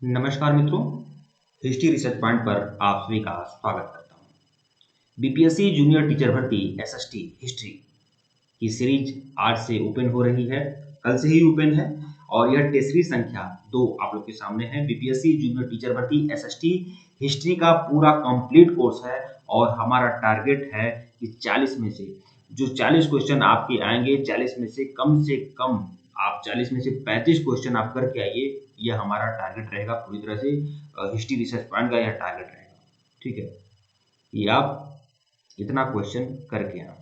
नमस्कार मित्रों, history research point पर आप सभी का स्वागत करता हूं। बीपीएससी जूनियर टीचर भर्ती एसएसटी हिस्ट्री की सीरीज आज से ओपन हो रही है, कल से ही ओपन है और यह टेस्ट सीरीज संख्या 2 आप लोग के सामने है। बीपीएससी जूनियर टीचर भर्ती एसएसटी हिस्ट्री का पूरा कंप्लीट कोर्स है और हमारा टारगेट है कि 40 में से जो 40 क्वेश्चन आपके आएंगे, 40 में से कम आप 40 में से 35 क्वेश्चन आप करके आइए। यह हमारा टारगेट रहेगा, पूरी तरह से हिस्ट्री रिसर्च पॉइंट का यह टारगेट रहेगा। ठीक है, ये आप इतना क्वेश्चन करके आए।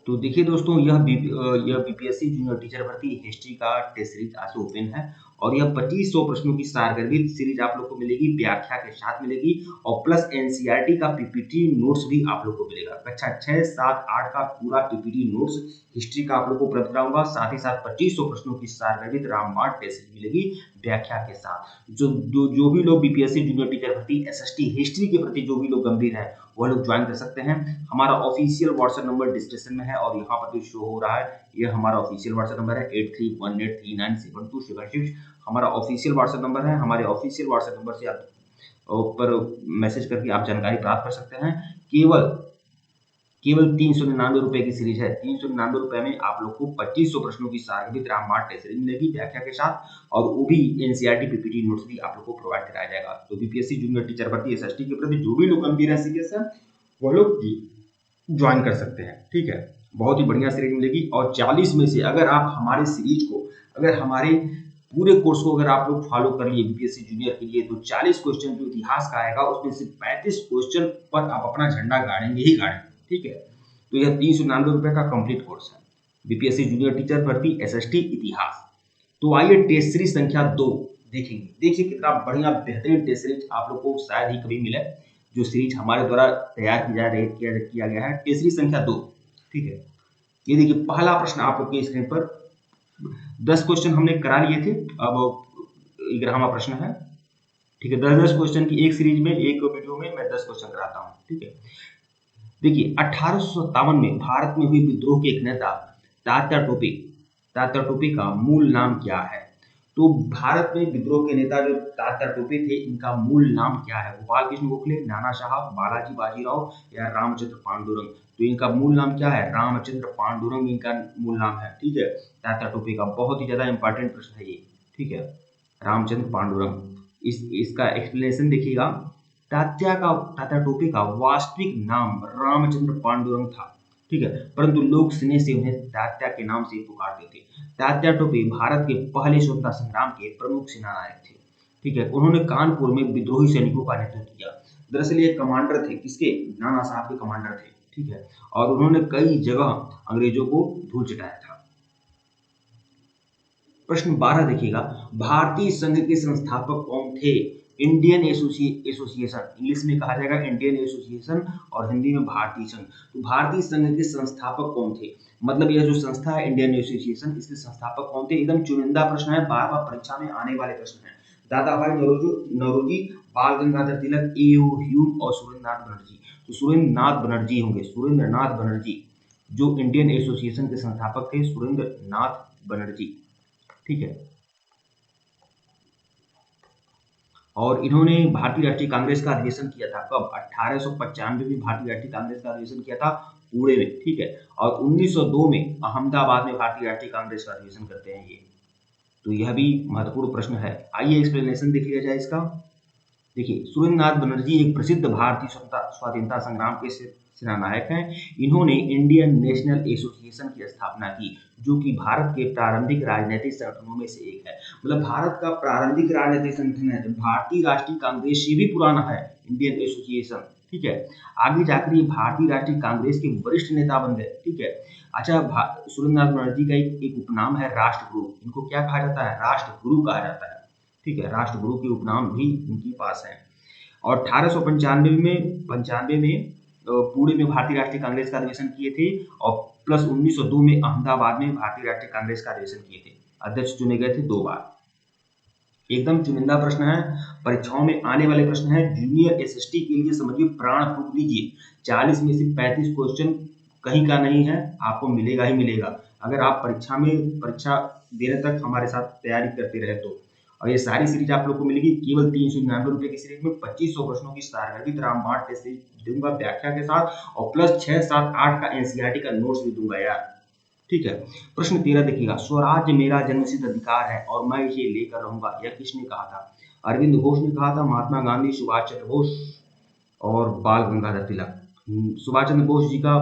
तो देखिए दोस्तों, यह बीपीएससी जूनियर टीचर भर्ती हिस्ट्री का टेस्ट सीरीज आज से ओपन है और यह 2500 प्रश्नों की सारगर्भित सीरीज आप लोग को मिलेगी, व्याख्या के साथ मिलेगी और प्लस एनसीईआरटी का पीपीटी नोट्स भी आप लोग को मिलेगा। कक्षा 6, 7, 8 का पूरा पीपीटी नोट्स हिस्ट्री का आप लोग को उपलब्ध कराऊंगा। साथ ही साथ 2500 प्रश्नों की सारगर्भित रामबाण टेस्ट सीरीज मिलेगी व्याख्या के साथ। जो भी लोग बीपीएससी जूनियर टीचर भर्ती एसएसटी हिस्ट्री के प्रति जो भी लोग गंभीर हैं वह लोग ज्वाइन कर सकते हैं। हमारा ऑफिशियल व्हाट्सएप नंबर डिस्क्रिप्शन में है और यहाँ पर भी शो हो रहा है। यह हमारा ऑफिशियल व्हाट्सएप नंबर है 8318397276। हमारा ऑफिशियल व्हाट्सएप नंबर है। हमारे ऑफिशियल व्हाट्सएप नंबर से आप पर मैसेज करके आप जानकारी प्राप्त कर सकते हैं। केवल 399 रुपए की सीरीज है। 399 रुपए में आप लोग को 2500 प्रश्नों की सारगर्भित रामबाण टेस्ट सीरीज मिलेगी व्याख्या के साथ और वो भी एनसीईआरटी पीपीटी नोट्स भी आप लोग को प्रोवाइड कराया जाएगा। तो बीपीएससी जूनियर टीचर भर्ती एसएसटी के प्रति जो भी लोग गंभीर है, सीरियस है, वो लोग ज्वाइन कर सकते हैं। ठीक है, बहुत ही बढ़िया सीरीज मिलेगी और 40 में से अगर आप हमारे सीरीज को, अगर हमारे पूरे कोर्स को अगर आप लोग फॉलो कर लिए बीपीएससी जूनियर के लिए, तो 40 क्वेश्चन जो इतिहास का आएगा उसमें से 35 क्वेश्चन पर आप अपना झंडा गाड़ेंगे ही गाड़ेंगे। ठीक है, तो यह 399 रुपए का कंप्लीट कोर्स है, बीपीएससी जूनियर टीचर भर्ती एसएसटी इतिहास। तो आइए टेस्ट सीरीज संख्या 2 देखेंगे। देखिए कितना बढ़िया बेहतरीन टेस्ट सीरीज आप लोग को शायद ही कभी मिले, जो सीरीज हमारे द्वारा तैयार किया गया है। टेस्ट सीरीज संख्या 2। ठीक है, ये देखिए पहला प्रश्न आप लोग के स्क्रीन पर 10 क्वेश्चन हमने करा लिए थे, अब 11वां प्रश्न है। ठीक है, 10 क्वेश्चन की एक सीरीज में, एक वीडियो में मैं 10 क्वेश्चन कराता हूँ। ठीक है, देखिए 1857 में भारत में हुई विद्रोह के एक नेता तात्या टोपे का मूल नाम क्या है? तो भारत में विद्रोह के नेता जो तात्या टोपे थे, इनका मूल नाम क्या है? गोपाल कृष्ण गोखले, नाना साहब, बालाजी बाजीराव या रामचंद्र पांडुरंग? तो इनका मूल नाम क्या है? रामचंद्र पांडुरंग इनका मूल नाम है। ठीक है, तात्या टोपे का बहुत ही ज्यादा इंपॉर्टेंट प्रश्न है ये। ठीक है, रामचंद्र पांडुरंग। इसका एक्सप्लेनेशन देखिएगा। तात्या टोपे का वास्तविक नाम रामचंद्र पांडुरंग था। ठीक है, परंतु लोग स्नेह से उन्हें तात्या के नाम से पुकारते थे। तात्या टोपे भारत के पहले स्वतंत्रता संग्राम के प्रमुख सेनानायक थे। ठीक है, उन्होंने कानपुर में विद्रोही सैनिकों का नेतृत्व किया। दरअसल ये कमांडर थे, किसके? नाना साहब के कमांडर थे। ठीक है, और उन्होंने कई जगह अंग्रेजों को धूल चटाया था। प्रश्न 12 देखिएगा, भारतीय संघ के संस्थापक कौन थे? इंडियन एसोसिएशन, इंग्लिश में कहा जाएगा इंडियन एसोसिएशन और हिंदी में भारतीय संघ। तो भारतीय संघ के संस्थापक कौन थे? मतलब यह जो संस्था है इंडियन एसोसिएशन, इसके संस्थापक कौन थे? एकदम चुनिंदा प्रश्न है, बार बार परीक्षा में आने वाले प्रश्न है। दादा भाई नौरोजी, बाल गंगाधर तिलक, ए.ओ. ह्यूम और सुरेंद्रनाथ बनर्जी। तो सुरेंद्रनाथ बनर्जी होंगे, सुरेंद्रनाथ बनर्जी जो इंडियन एसोसिएशन के संस्थापक थे, सुरेंद्रनाथ बनर्जी। ठीक है, और इन्होंने भारतीय राष्ट्रीय कांग्रेस का अधिवेशन किया था। कब? 1895 में भारतीय राष्ट्रीय कांग्रेस का अधिवेशन किया था पुणे में। ठीक है, और 1902 में अहमदाबाद में भारतीय राष्ट्रीय कांग्रेस का अधिवेशन करते हैं ये। तो यह भी महत्वपूर्ण प्रश्न है। आइए एक्सप्लेनेशन देख लिया जाए इसका। देखिए, सुरेंद्रनाथ बनर्जी एक प्रसिद्ध भारतीय स्वाधीनता संग्राम के सेनानायक हैं। इन्होंने इंडियन नेशनल एसोसिएशन की स्थापना की, जो कि भारत के प्रारंभिक राजनीतिक संगठनों में से एक है। मतलब भारत का प्रारंभिक राजनीतिक संगठन है, भारतीय राष्ट्रीय कांग्रेस से भी पुराना है इंडियन एसोसिएशन। ठीक है, आगे जाकर ये भारतीय राष्ट्रीय कांग्रेस के वरिष्ठ नेता बन गए। ठीक है, अच्छा, सुरेंद्रनाथ बनर्जी का एक उपनाम है राष्ट्रगुरु। इनको क्या कहा जाता है? राष्ट्रगुरु कहा जाता है। ठीक है, राष्ट्रगुरु के उपनाम भी इनके पास है। और 1895 में पुणे में भारतीय राष्ट्रीय कांग्रेस का अधिवेशन किए थे और प्लस 1902 में अहमदाबाद में भारतीय राष्ट्रीय कांग्रेस का अधिवेशन किए थे। अध्यक्ष चुने गए थे 2 बार। एकदम चुनिंदा प्रश्न है, परीक्षाओं में आने वाले प्रश्न है। जूनियर एसएसटी के लिए समझिए, प्राण फूंक दीजिए। 40 में से 35 क्वेश्चन कहीं का नहीं है, आपको मिलेगा ही मिलेगा। अगर आप परीक्षा देने तक हमारे साथ तैयारी करते रहे तो। और ये सारी सीरीज आप लोग को मिलेगी केवल 399 रुपए की सीरीज में 2500 प्रश्नों की सारगर्भित रामबाण टेस्ट सीरीज दूंगा व्याख्या के साथ, और प्लस 6, 7, 8 का एनसीईआरटी का नोट्स भी दूंगा यार। ठीक है। प्रश्न 13 देखिएगा, स्वराज्य मेरा जन्मसिद्ध अधिकार है और मैं इसे लेकर रहूंगा, यह किसने कहा था? अरविंद घोष ने कहा था, महात्मा गांधी, सुभाष चंद्र बोस और बाल गंगाधर तिलक। सुभाष चंद्र बोस जी का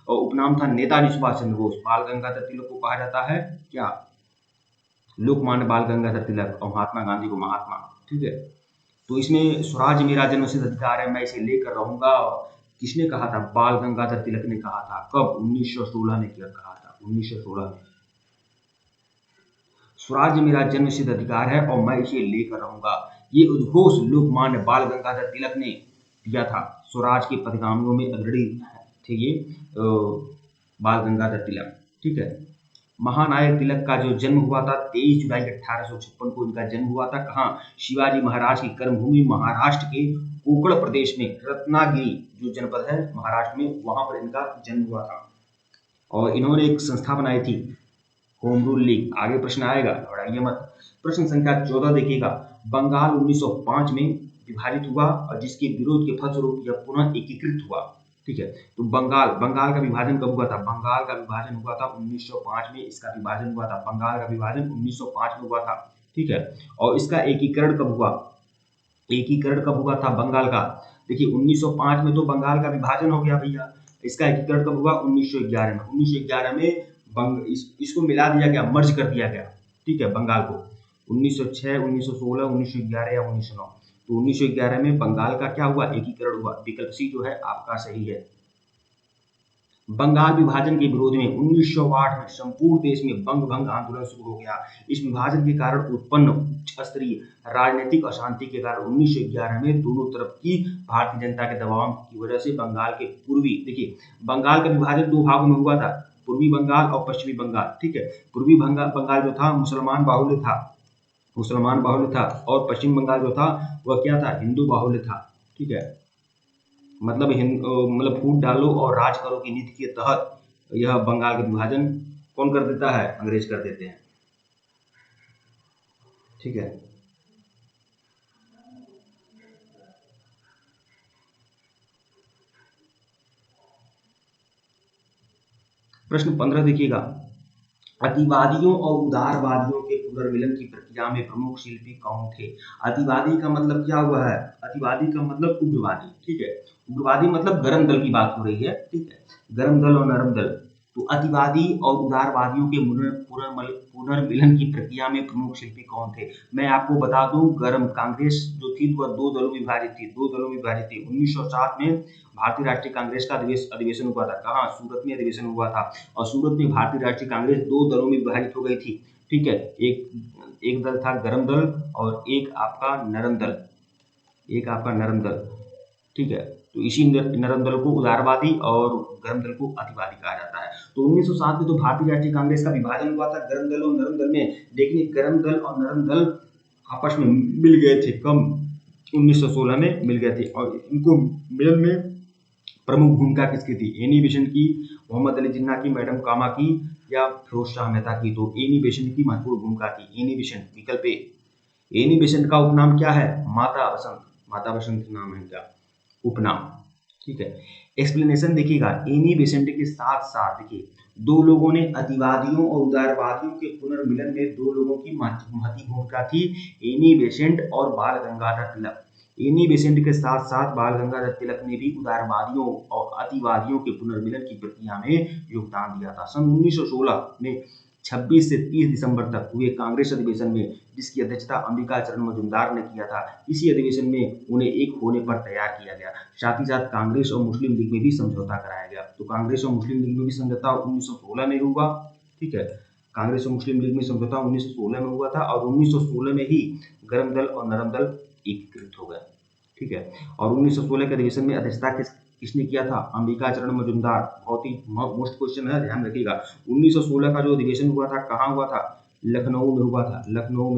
उपनाम था नेताजी सुभाष चंद्र बोस। बाल गंगाधर तिलक को कहा जाता है क्या? लोकमान्य बाल गंगाधर तिलक, और महात्मा गांधी को महात्मा। ठीक है। तो इसमें स्वराज मेरा जन्मसिद्ध अधिकार है, मैं इसे लेकर रहूंगा, किसने कहा था? बाल गंगाधर तिलक ने कहा था। कब? 1916 में क्या कहा था? 1916 में। स्वराज मेरा जन्मसिद्ध अधिकार है और मैं इसे लेकर रहूंगा, ये उद्घोष लोकमान्य बाल गंगाधर तिलक ने दिया था। स्वराज के पथगामियों में अग्रणी थे ये बाल गंगाधर तिलक। ठीक है। महानायक तिलक का जो जन्म हुआ था 23 जुलाई 1856 को इनका जन्म हुआ था। कहाँ? शिवाजी महाराज की कर्मभूमि महाराष्ट्र के कोकण प्रदेश में, रत्नागिरी जो जनपद है महाराष्ट्र में, वहां पर इनका जन्म हुआ था। और इन्होंने एक संस्था बनाई थी, होम रूल लीग। आगे प्रश्न आएगा, घबराइए मत। प्रश्न संख्या 14 देखिएगा, बंगाल 1905 में विभाजित हुआ और जिसके विरोध के फलस्वरूप यह पुनः एकीकृत हुआ। ठीक है। तो बंगाल का विभाजन कब हुआ था? बंगाल का विभाजन हुआ था 1905 में, इसका विभाजन हुआ था। बंगाल का विभाजन 1905 में हुआ था। ठीक है। और इसका एकीकरण कब हुआ? एकीकरण कब हुआ था बंगाल का? देखिए 1905 में तो बंगाल का विभाजन हो गया भैया। इसका एकीकरण कब हुआ? 1911 में। 1911 में इसको मिला दिया गया, मर्ज कर दिया गया। ठीक है, बंगाल को। 1906, 1916, 1911 या 1909। तो 1911 में बंगाल का क्या हुआ? एकीकरण हुआ। विकल्प सी जो है आपका सही है। बंगाल विभाजन के विरोध में 1908 में संपूर्ण देश में बंग भंग आंदोलन शुरू हो गया। इस विभाजन के कारण उत्पन्न उच्च स्तरीय राजनीतिक अशांति के कारण 1911 में दोनों तरफ की भारतीय जनता के दबाव की वजह से बंगाल के पूर्वी, देखिए बंगाल का विभाजन दो भागों में हुआ था, पूर्वी बंगाल और पश्चिमी बंगाल। ठीक है। पूर्वी बंगाल जो था मुसलमान बाहुल्य था, और पश्चिम बंगाल जो था वह क्या था? हिंदू बाहुल्य था। ठीक है। मतलब फूट डालो और राज करो की नीति के तहत यह बंगाल का विभाजन कौन कर देता है? अंग्रेज कर देते हैं। ठीक है। प्रश्न 15 देखिएगा, अतिवादियों और उदारवादियों के पुनर्मिलन की प्रक्रिया में प्रमुख शिल्पी कौन थे? अतिवादी का मतलब क्या हुआ है? अतिवादी का मतलब उग्रवादी। ठीक है। उग्रवादी मतलब गरम दल की बात हो रही है। ठीक है। गरम दल और नरम दल। तो अतिवादी और उदारवादियों के पुनर्मिलन की प्रक्रिया में प्रमुख शिल्पी कौन थे? मैं आपको बता दूं, गरम कांग्रेस जो थी वह दो दलों में विभाजित थी। 1907 में भारतीय राष्ट्रीय कांग्रेस का अधिवेशन हुआ था। कहाँ? सूरत में अधिवेशन हुआ था। और सूरत में भारतीय राष्ट्रीय कांग्रेस दो दलों में विभाजित हो गई थी। ठीक है। एक दल था गरम दल और एक आपका नरम दल। ठीक है। तो इसी नरम दल को उदारवादी और गरम दल को अतिवादी कहा जाता है। तो 1907 में तो भारतीय राष्ट्रीय कांग्रेस का विभाजन हुआ था गरम दल और नरम दल में, लेकिन गरम दल और नरम दल आपस में मिल गए थे। कम 1916 में मिल गए थे। और इनको मिलन में प्रमुख भूमिका किसकी थी? एनी बेसेंट की, मोहम्मद अली जिन्ना की, मैडम कामा की, या फिरोज शाह मेहता की? तो एनी बेसेंट की महत्वपूर्ण भूमिका थी। एनी बेसेंट, विकल्प ए। एनी बेसेंट का उपनाम क्या है? माता बसंत नाम है क्या उपनाम। ठीक है। एक्सप्लेनेशन देखिएगा, एनी बेसेंट के साथ साथ देखिए दो लोगों ने, अतिवादियों और उदारवादियों के पुनर्मिलन में दो लोगों की महत्वपूर्ण भूमिका थी, एनी बेसेंट और बाल गंगाधर तिलक। एनी बेसेंट के साथ साथ बाल गंगाधर तिलक ने भी उदारवादियों और अतिवादियों के पुनर्मिलन की प्रक्रिया में योगदान दिया था। सन 1916 में 26 से 30 दिसंबर तक हुए कांग्रेस अधिवेशन में, जिसकी अध्यक्षता अंबिका चरण मजूमदार ने किया था, इसी अधिवेशन में उन्हें एक होने पर तैयार किया गया। साथ ही साथ कांग्रेस और मुस्लिम लीग में भी समझौता कराया गया। तो कांग्रेस और मुस्लिम लीग में भी समझौता 1916 में हुआ। ठीक है। कांग्रेस और मुस्लिम लीग में समझौता 1916 में हुआ था, और 1916 में ही गरम दल और नरम दल एकीकृत हो गए। ठीक है। और 1916 के अधिवेशन में अध्यक्षता किसने किया था? अंबिका चरण मजूमदार। बहुत ही मोस्ट क्वेश्चन है, ध्यान रखिएगा। 1916 का जो अधिवेशन हुआ था कहाँ हुआ था? लखनऊ में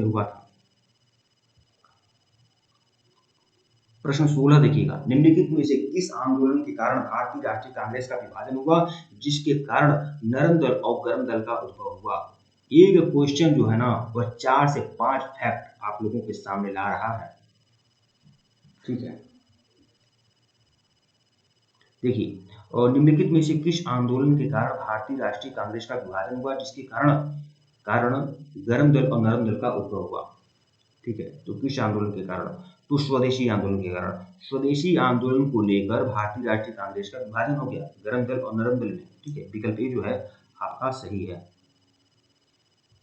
हुआ था। प्रश्न 16 देखिएगा, निम्नलिखित में से किस आंदोलन के कारण भारतीय राष्ट्रीय कांग्रेस का विभाजन हुआ जिसके कारण नरम दल और गर्म दल का उद्भव हुआ। एक क्वेश्चन जो है ना वह 4 से 5 फैक्ट आप लोगों के सामने ला रहा है। ठीक है, देखिए, और निम्नलिखित में से किस आंदोलन के कारण भारतीय राष्ट्रीय कांग्रेस का विभाजन हुआ जिसके कारण कारण गर्म दल और नरम दल का उद्भव हुआ। ठीक है, तो किस आंदोलन के कारण? तो स्वदेशी आंदोलन के कारण। स्वदेशी आंदोलन को लेकर भारतीय राष्ट्रीय कांग्रेस का विभाजन हो गया गर्म दल और नरम दल में। ठीक है, विकल्प ए जो है आपका सही है।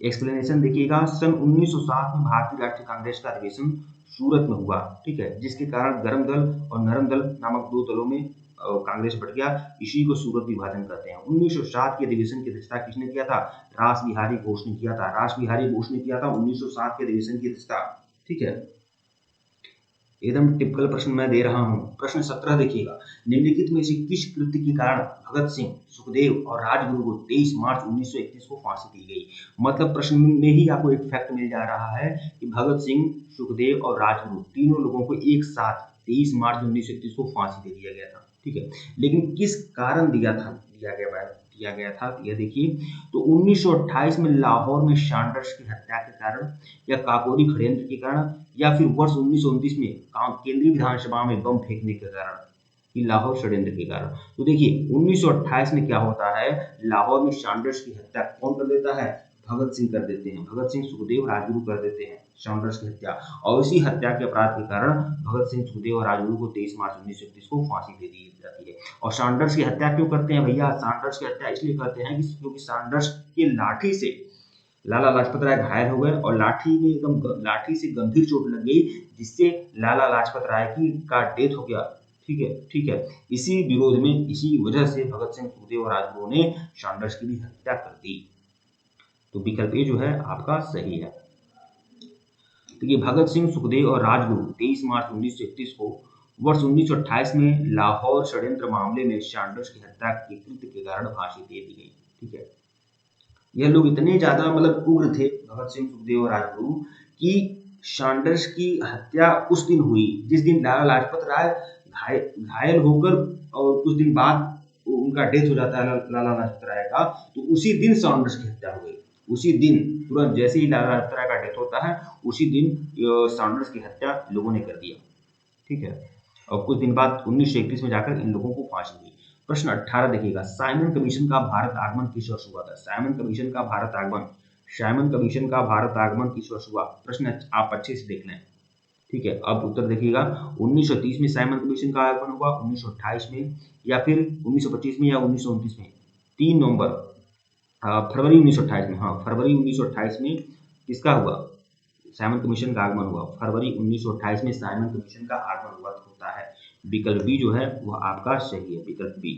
एक्सप्लेनेशन देखिएगा, सन 1907 में भारतीय राष्ट्रीय कांग्रेस का अधिवेशन सूरत में हुआ। ठीक है, जिसके कारण गर्म दल और नरम दल नामक दो दलों में कांग्रेस बढ़ गया। इसी को सूरत विभाजन कहते हैं। 1907 के अधिवेशन की अध्यक्षता किसने किया था? रास बिहारी घोष ने किया था। रास बिहारी घोष ने किया था 1907 के अधिवेशन की अध्यक्षता। ठीक है, एकदम टिपिकल प्रश्न मैं दे रहा हूं। प्रश्न 17 देखिएगा, निम्नलिखित में से किस कृत्य के कारण भगत सिंह, सुखदेव और राजगुरु को 23 मार्च 1931 को फांसी दी गई? मतलब प्रश्न में ही आपको एक फैक्ट मिल जा रहा है कि भगत सिंह, सुखदेव और राजगुरु तीनों लोगों को एक साथ 23 मार्च 1931 को फांसी दे दिया गया था। ठीक है, लेकिन किस कारण दिया गया था यह देखिए, तो 1928 में लाहौर में सैंडर्स की हत्या के कारण या काकोरी षड्यंत्र के कारण या फिर वर्ष 1929 में केंद्रीय विधानसभा में बम फेंकने के कारण, कि लाहौर षड्यंत्र के कारण। तो देखिए 1928 में क्या होता है, लाहौर में सैंडर्स की हत्या कौन कर देता है? भगत सिंह कर देते हैं। भगत सिंह, सुखदेव, राजगुरु कर देते हैं सैंडर्स की हत्या, और इसी हत्या के अपराध के कारण भगत सिंह, सुखदेव और राजगुरु को 23 मार्च 1931 को फांसी दे दी जाती है। और सैंडर्स की हत्या क्यों करते हैं भैया? सैंडर्स की हत्या इसलिए करते हैं क्योंकि सैंडर्स की लाठी से लाला लाजपत राय घायल हो गए और लाठी से गंभीर चोट लग गई, जिससे लाला लाजपत राय का डेथ हो गया। ठीक है, इसी विरोध में, इसी वजह से भगत सिंह, सुखदेव और राजगुरु ने सैंडर्स की भी हत्या कर दी। तो विकल्प ए जो है आपका सही है। देखिए, भगत सिंह, सुखदेव और राजगुरु 23 मार्च 1931 को वर्ष 1928 में लाहौर षड्यंत्र मामले में सैंडर्स की हत्या के कृत्य के कारण फांसी दे दी गई। ठीक है, यह लोग इतने ज्यादा मतलब उग्र थे, भगत सिंह, सुखदेव और राजगुरु, कि सैंडर्स की हत्या उस दिन हुई जिस दिन लाला लाजपत राय घायल होकर और कुछ दिन बाद उनका डेथ हो जाता है लाला लाजपत राय का, तो उसी दिन सैंडर्स की हत्या हो गई। उसी दिन, तुरंत जैसे ही लाला लाजपत राय का डेथ होता है, उसी दिन सैंडर्स की हत्या लोगों ने कर दिया। ठीक है, और कुछ दिन बाद 1931 में जाकर इन लोगों को फांसी हुई। प्रश्न 18 देखिएगा, साइमन कमीशन का भारत आगमन किस वर्ष हुआ था? साइमन कमीशन का भारत आगमन किस वर्ष हुआ? प्रश्न आप अच्छे से देख लें। ठीक है, अब उत्तर देखिएगा, 1930 में साइमन कमीशन का आगमन हुआ, 1928 में, या फिर 1925 में, या 1929 में। 3 नवंबर फरवरी 1928 में, हाँ फरवरी 1928 में किसका हुआ? साइमन कमीशन का आगमन हुआ। फरवरी 1928 में साइमन कमीशन का आगमन होता है। विकल्प बी जो है वह आपका सही है, विकल्प बी।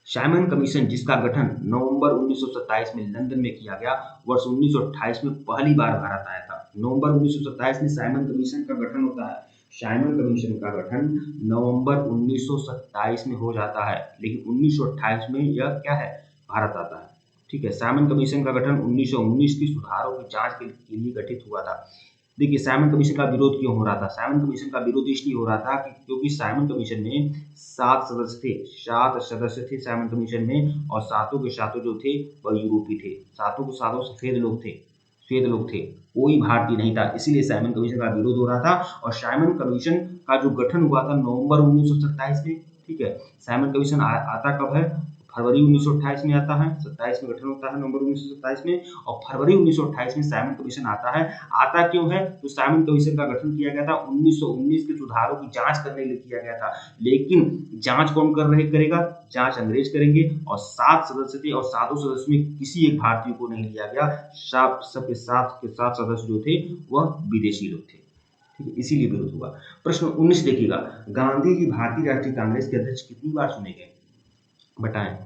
साइमन कमीशन जिसका गठन नवंबर 1927 में लंदन में किया गया, वर्ष 1928 में पहली बार भारत आया था। नवंबर 1927 में साइमन कमीशन का गठन होता है। साइमन कमीशन का गठन नवंबर 1927 में हो जाता है, लेकिन 1928 में यह क्या है, भारत आता है। ठीक है, साइमन कमीशन का गठन 1919 की सुधारों की जांच के लिए गठित हुआ था। देखिए, साइमन कमीशन का विरोध क्यों हो रहा था? साइमन कमीशन का विरोध इसलिए हो रहा था क्योंकि साइमन कमीशन में 7 सदस्य थे साइमन कमीशन में, और सातों के सातों जो थे वह यूरोपीय थे। सातों के सातों सफेद लोग थे, कोई भारतीय नहीं था, इसीलिए साइमन कमीशन का विरोध हो रहा था। और साइमन कमीशन का जो गठन हुआ था नवंबर 1927 में। ठीक है, साइमन कमीशन आता कब है? फरवरी 1928 में आता है, 27 में गठन होता है नवंबर 1927 में, और फरवरी 1928 में साइमन कमीशन आता है। आता क्यों है? तो साइमन कमीशन का गठन किया गया था 1919 के सुधारों की जांच करने के लिए किया गया था, लेकिन जांच कौन करेगा? जांच अंग्रेज करेंगे, और 7 सदस्य थे, और सातों सदस्यों में किसी एक भारतीय को नहीं लिया गया। सबके 7 सदस्य जो थे वह विदेशी लोग थे। ठीक है, इसीलिए विरोध हुआ। प्रश्न 19 देखिएगा, गांधी जी भारतीय राष्ट्रीय कांग्रेस के अध्यक्ष कितनी बार चुने गए? बताएं,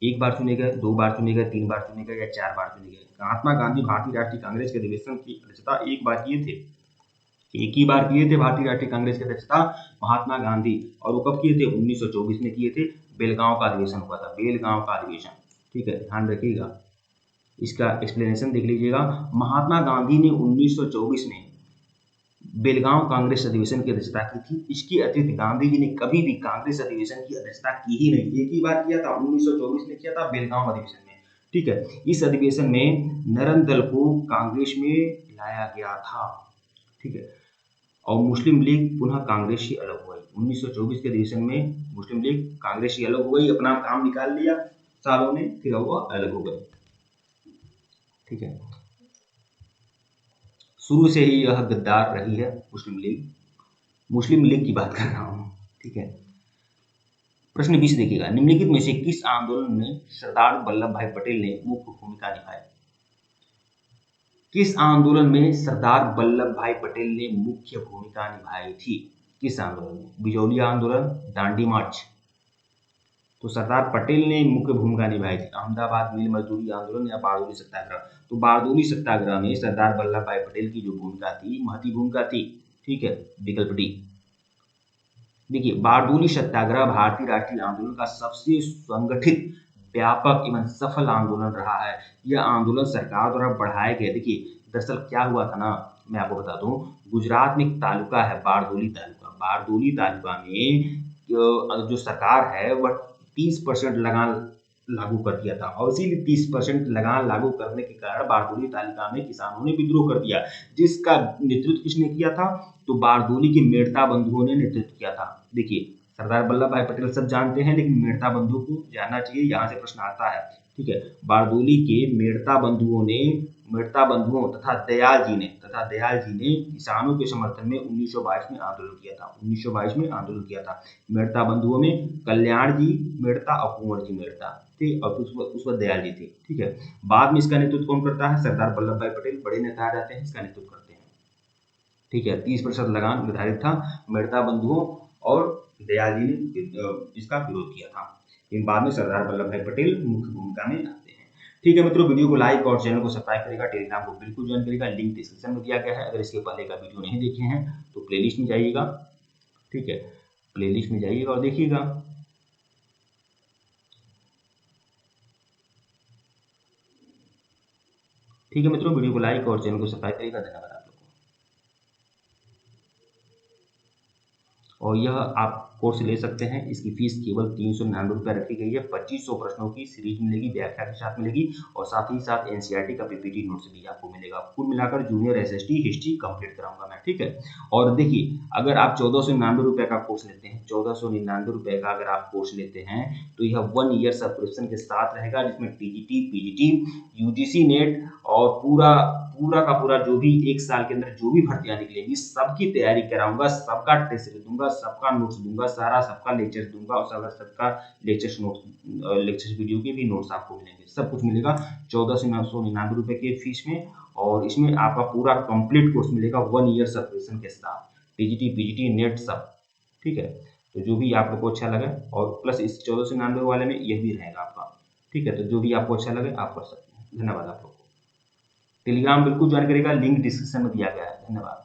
1 बार चुने गए, 2 बार चुने गए, 3 बार चुने गए, या 4 बार चुने गए? महात्मा गांधी भारतीय राष्ट्रीय कांग्रेस के अधिवेशन की अध्यक्षता 1 बार किए थे। एक ही बार किए थे भारतीय राष्ट्रीय कांग्रेस की अध्यक्षता महात्मा गांधी, और वो कब किए थे? 1924 में किए थे। बेलगांव का अधिवेशन हुआ था, बेलगांव का अधिवेशन। ठीक है, ध्यान रखिएगा, इसका एक्सप्लेनेशन देख लीजिएगा। महात्मा गांधी ने 1924 में बेलगांव कांग्रेस अधिवेशन की अध्यक्षता की थी। इसके अतिरिक्त गांधी जी ने कभी भी कांग्रेस अधिवेशन की अध्यक्षता की ही नहीं, एक ही बार किया था 1924 में किया था बेलगांव अधिवेशन में, ठीक है। इस अधिवेशन में नरम दल को कांग्रेस में लाया गया था, ठीक है, और मुस्लिम लीग पुनः कांग्रेस से अलग हो गई। 1924 के अधिवेशन में मुस्लिम लीग कांग्रेस से अलग हो गई, अपना काम निकाल लिया सालों ने, फिर वो अलग हो गई, ठीक है। शुरू से ही यह गद्दार रही है मुस्लिम लीग की बात कर रहा हूं, ठीक है। प्रश्न 20 देखिएगा, निम्नलिखित में से किस आंदोलन में सरदार वल्लभ भाई पटेल ने मुख्य भूमिका निभाई? किस आंदोलन में सरदार वल्लभ भाई पटेल ने मुख्य भूमिका निभाई थी? किस आंदोलन में? बिजौलिया आंदोलन, दांडी मार्च। तो सरदार पटेल ने मुख्य भूमिका निभाई थी अहमदाबाद मिल मजदूरी आंदोलन या बारदोली सत्याग्रह। तो बारदोली सत्याग्रह में सरदार वल्लभ भाई पटेल की जो भूमिका थी, महती भूमिका थी, ठीक है, विकल्प डी। देखिए, बारदोली सत्याग्रह भारतीय राष्ट्रीय आंदोलन का सबसे संगठित, व्यापक एवं सफल आंदोलन रहा है। यह आंदोलन सरकार द्वारा बढ़ाए गए। देखिए, दरअसल क्या हुआ था ना, मैं आपको बता दूं, गुजरात में एक तालुका है बारदोली तालुका। बारदोली तालुका में जो सरकार है वह 30% लगान लागू कर दिया था, और इसीलिए 30% लगान लागू करने के कारण बारदोली तालुका में किसानों ने विद्रोह कर दिया, जिसका नेतृत्व किसने किया था? तो बारदोली के मेड़ता बंधुओं ने नेतृत्व किया था। देखिए, सरदार वल्लभ भाई पटेल सब जानते हैं, लेकिन मेड़ता बंधुओं को जानना चाहिए, यहाँ से प्रश्न आता है, ठीक है। बारदोली के मेड़ता बंधुओं तथा दयाल जी ने किसानों के समर्थन में 1922 में आंदोलन किया था। 1922 में आंदोलन किया था। मेड़ता बंधुओं में कल्याण जी मेड़ता और कुंवर जी मेड़ता थे, और उस वक्त दयाल जी थे, ठीक है। बाद में इसका नेतृत्व कौन करता है? सरदार वल्लभ भाई पटेल, बड़े नेता रहते हैं, इसका नेतृत्व करते हैं, ठीक है। 30% लगान निर्धारित था, मेड़ता बंधुओं और दयाल जी ने इसका विरोध किया था। लेकिन बाद में सरदार वल्लभ भाई पटेल मुख्य भूमिका में आते हैं, ठीक है। मित्रों, वीडियो को लाइक और चैनल को सब्सक्राइब करेगा, टेलीग्राम को बिल्कुल ज्वाइन करेगा, लिंक डिस्क्रिप्शन में दिया गया है। अगर इसके पहले का वीडियो नहीं देखे हैं तो प्लेलिस्ट में जाइएगा, ठीक है, प्लेलिस्ट में जाइएगा और देखिएगा। ठीक है मित्रों, वीडियो को लाइक और चैनल को सब्सक्राइब करेगा। धन्यवाद आप लोग को। और यह आप कोर्स ले सकते हैं, इसकी फीस केवल 399 रुपये रखी गई है। 2500 प्रश्नों की सीरीज मिलेगी, व्याख्या के साथ मिलेगी, और साथ ही साथ एनसीईआरटी का पीपीटी नोट्स भी आपको मिलेगा। कुल मिलाकर जूनियर एसएसटी हिस्ट्री कंप्लीट कराऊंगा मैं, ठीक है। और देखिए, अगर आप 1499 रुपये का कोर्स लेते हैं, 1499 रुपये का अगर आप कोर्स लेते हैं, तो यह 1 ईयर सब्सक्रिप्शन के साथ रहेगा, जिसमें टीजीटी, पीजीटी, यूजीसी नेट और पूरा का पूरा जो भी 1 साल के अंदर जो भी भर्तियां निकलेगी, सबकी तैयारी कराऊंगा, सबका टेस्ट दूंगा, सबका नोट्स दूंगा, सबका लेक्चर दूंगा, और सबका लेक्चर वीडियो के भी नोट्स आपको मिलेंगे। सब कुछ मिलेगा 1499 रुपये के फीस में, और इसमें आपका पूरा कंप्लीट कोर्स मिलेगा 1 ईयर सब्सक्रिप्शन के साथ, टीजीटी, पीजीटी, नेट सब, ठीक है। तो जो भी आप लोग को अच्छा लगे, और प्लस इस 1499 वाले में यह भी रहेगा आपका, ठीक है। तो जो भी आपको अच्छा लगे आप कर सकते हैं। धन्यवाद आप लोग को। टेलीग्राम बिल्कुल ज्वाइन करेगा, लिंक डिस्क्रिप्शन में दिया गया है। धन्यवाद।